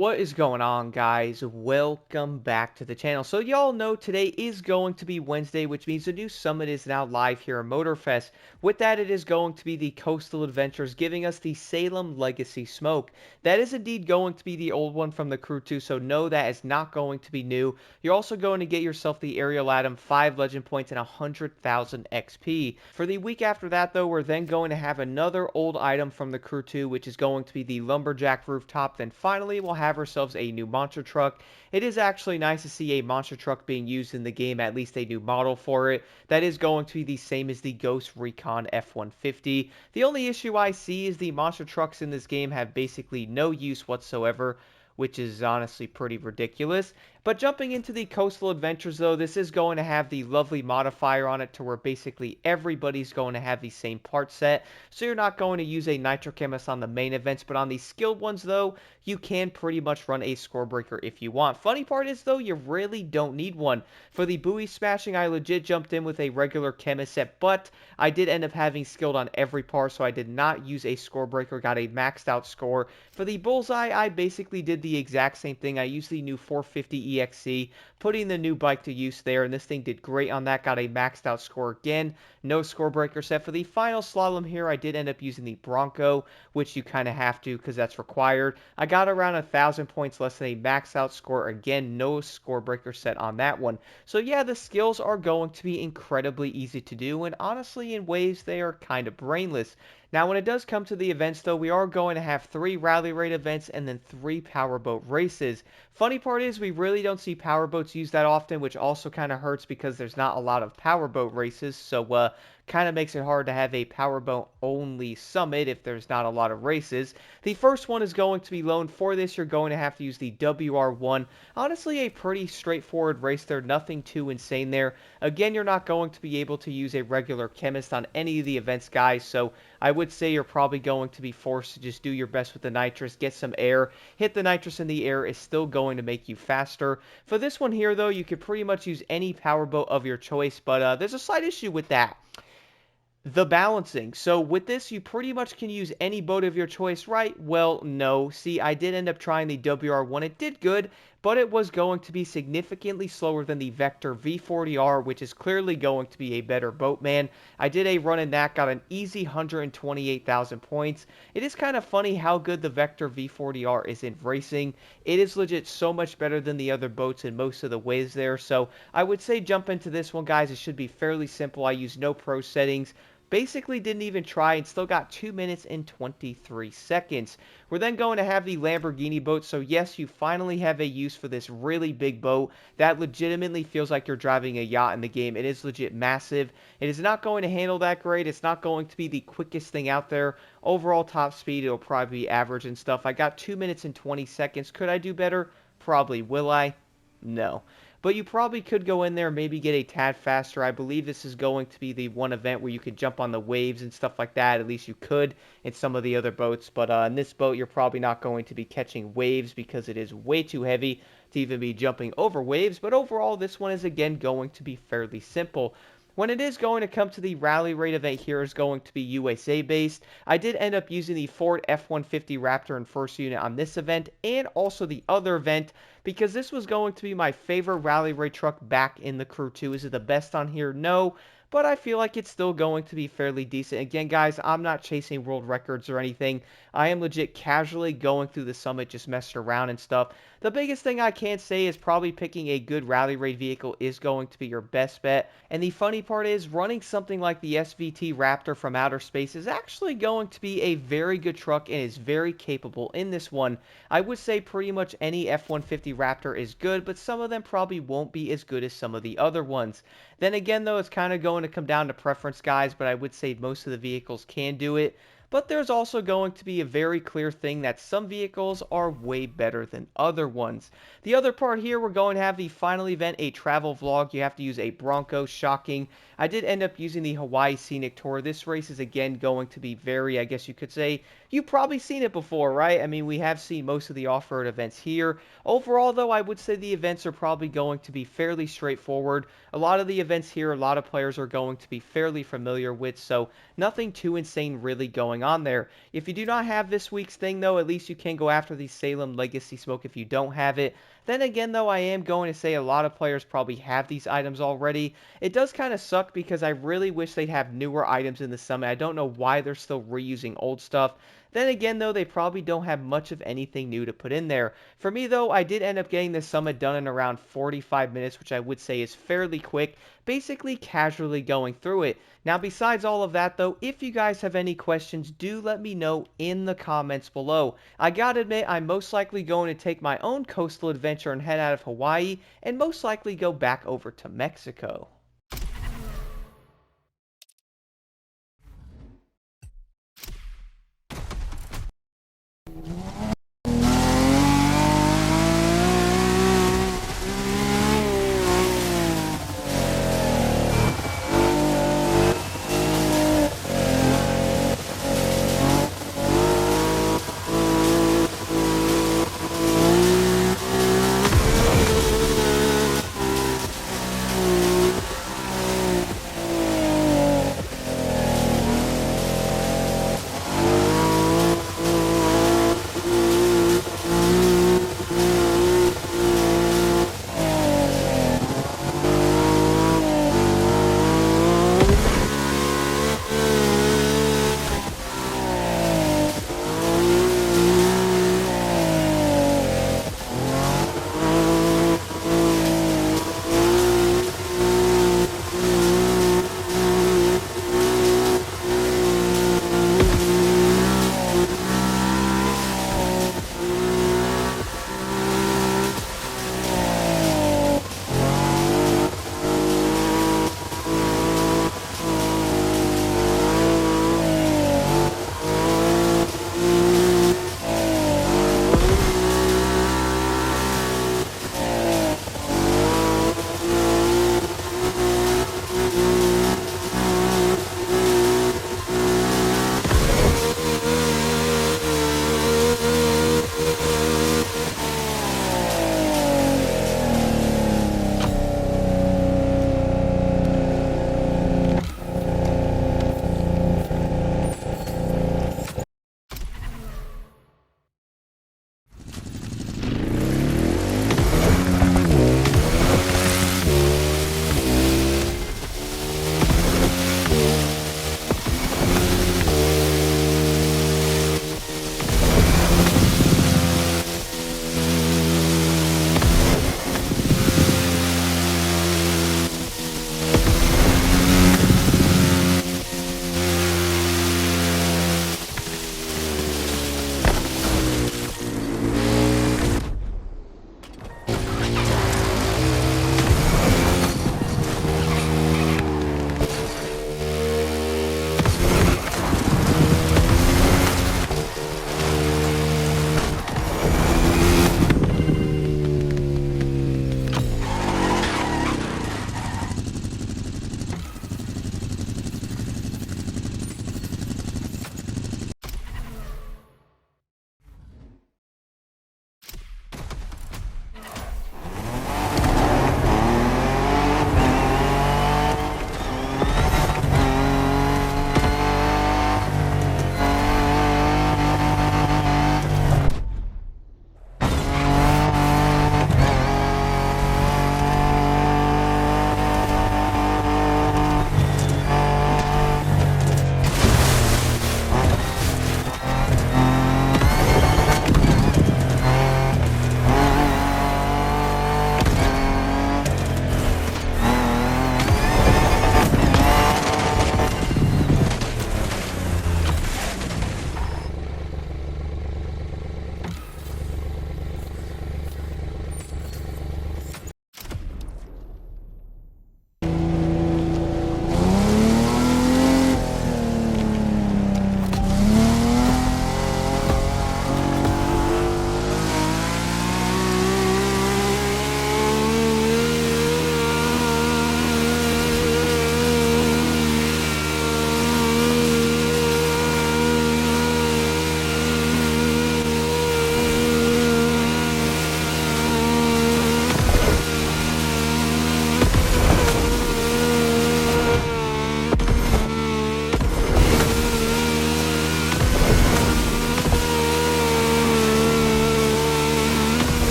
What is going on, guys? Welcome back to the channel. So y'all know today is going to be Wednesday, which means the new summit is now live here at Motorfest. With that, it is going to be the Coastal Adventures, giving us the Salem Legacy Smoke. That is indeed going to be the old one from the Crew 2, so no, that is not going to be new. You're also going to get yourself the Aerial Atom, 5 Legend Points, and 100,000 XP. For the week after that, though, we're then going to have another old item from the Crew 2, which is going to be the Lumberjack Rooftop. Then finally, we'll have ourselves a new monster truck. It is actually nice to see a monster truck being used in the game, at least a new model for it. That is going to be the same as the Ghost Recon F-150. The only issue I see is the monster trucks in this game have basically no use whatsoever, which is honestly pretty ridiculous. But jumping into the Coastal Adventures, though, this is going to have the lovely modifier on it to where basically everybody's going to have the same part set. So you're not going to use a Nitro Chemist on the main events, but on the skilled ones, though, you can pretty much run a score breaker if you want. Funny part is, though, you really don't need one. For the buoy smashing, I legit jumped in with a regular Chemist set, but I did end up having skilled on every part, so I did not use a score breaker, got a maxed out score. For the Bullseye, I basically did the exact same thing. I used the new 450 EXC, putting the new bike to use there, and this thing did great on that, got a maxed out score again, no score breaker set. For the final slalom here, I did end up using the Bronco, which you kind of have to because that's required. I got around 1,000 points less than a maxed out score, again, no score breaker set on that one. So yeah, the skills are going to be incredibly easy to do, and honestly, in ways, they are kind of brainless. Now, when it does come to the events, though, we are going to have 3 Rally Raid events and then 3 Powerboat races. Funny part is we really don't see Powerboats used that often, which also kind of hurts because there's not a lot of Powerboat races, so kind of makes it hard to have a Powerboat only summit if there's not a lot of races. The first one is going to be loaned. For this, you're going to have to use the WR1. Honestly, a pretty straightforward race there, nothing too insane there. Again, you're not going to be able to use a regular Chemist on any of the events, guys, so I would say you're probably going to be forced to just do your best with the nitrous, get some air. Hit the nitrous in the air is still going to make you faster. For this one here, though, you could pretty much use any powerboat of your choice, but there's a slight issue with that. The balancing. So with this, you pretty much can use any boat of your choice, right? Well, no. See, I did end up trying the WR1. It did good, but it was going to be significantly slower than the Vector V40R, which is clearly going to be a better boat, man. I did a run in that, got an easy 128,000 points. It is kind of funny how good the Vector V40R is in racing. It is legit so much better than the other boats in most of the ways there. So I would say jump into this one, guys. It should be fairly simple. I use no pro settings. Basically didn't even try and still got 2 minutes and 23 seconds. We're then going to have the Lamborghini boat. So yes, you finally have a use for this really big boat that legitimately feels like you're driving a yacht in the game. It is legit massive. It is not going to handle that great. It's not going to be the quickest thing out there. Overall top speed, it'll probably be average and stuff. I got 2 minutes and 20 seconds. Could I do better? Probably. Will I? No. But you probably could go in there, maybe get a tad faster. I believe this is going to be the one event where you could jump on the waves and stuff like that. At least you could in some of the other boats. But in this boat, you're probably not going to be catching waves because it is way too heavy to even be jumping over waves. But overall, this one is again going to be fairly simple. When it is going to come to the Rally Raid event here is going to be USA based. I did end up using the Ford F-150 Raptor in first unit on this event and also the other event because this was going to be my favorite Rally Raid truck back in the Crew 2. Is it the best on here? No. But I feel like it's still going to be fairly decent. Again, guys, I'm not chasing world records or anything. I am legit casually going through the summit, just messing around and stuff. The biggest thing I can say is probably picking a good Rally Raid vehicle is going to be your best bet. And the funny part is running something like the SVT Raptor from outer space is actually going to be a very good truck and is very capable in this one. I would say pretty much any F-150 Raptor is good, but some of them probably won't be as good as some of the other ones. Then again, though, it's kind of going to come down to preference, guys, but I would say most of the vehicles can do it. But there's also going to be a very clear thing that some vehicles are way better than other ones. The other part here, we're going to have the final event, a travel vlog. You have to use a Bronco, shocking. I did end up using the Hawaii Scenic Tour. This race is again going to be very, I guess you could say, you've probably seen it before, right? I mean, we have seen most of the off-road events here. Overall, though, I would say the events are probably going to be fairly straightforward. A lot of the events here, a lot of players are going to be fairly familiar with, so nothing too insane really going going on there. If you do not have this week's thing, though, at least you can go after the Salem Legacy Smoke if you don't have it. Then again, though, I am going to say a lot of players probably have these items already. It does kind of suck because I really wish they'd have newer items in the summit. I don't know why they're still reusing old stuff. Then again, though, they probably don't have much of anything new to put in there. For me, though, I did end up getting this summit done in around 45 minutes, which I would say is fairly quick, basically casually going through it. Now, besides all of that, though, if you guys have any questions, do let me know in the comments below. I gotta admit, I'm most likely going to take my own coastal adventure and head out of Hawaii, and most likely go back over to Mexico.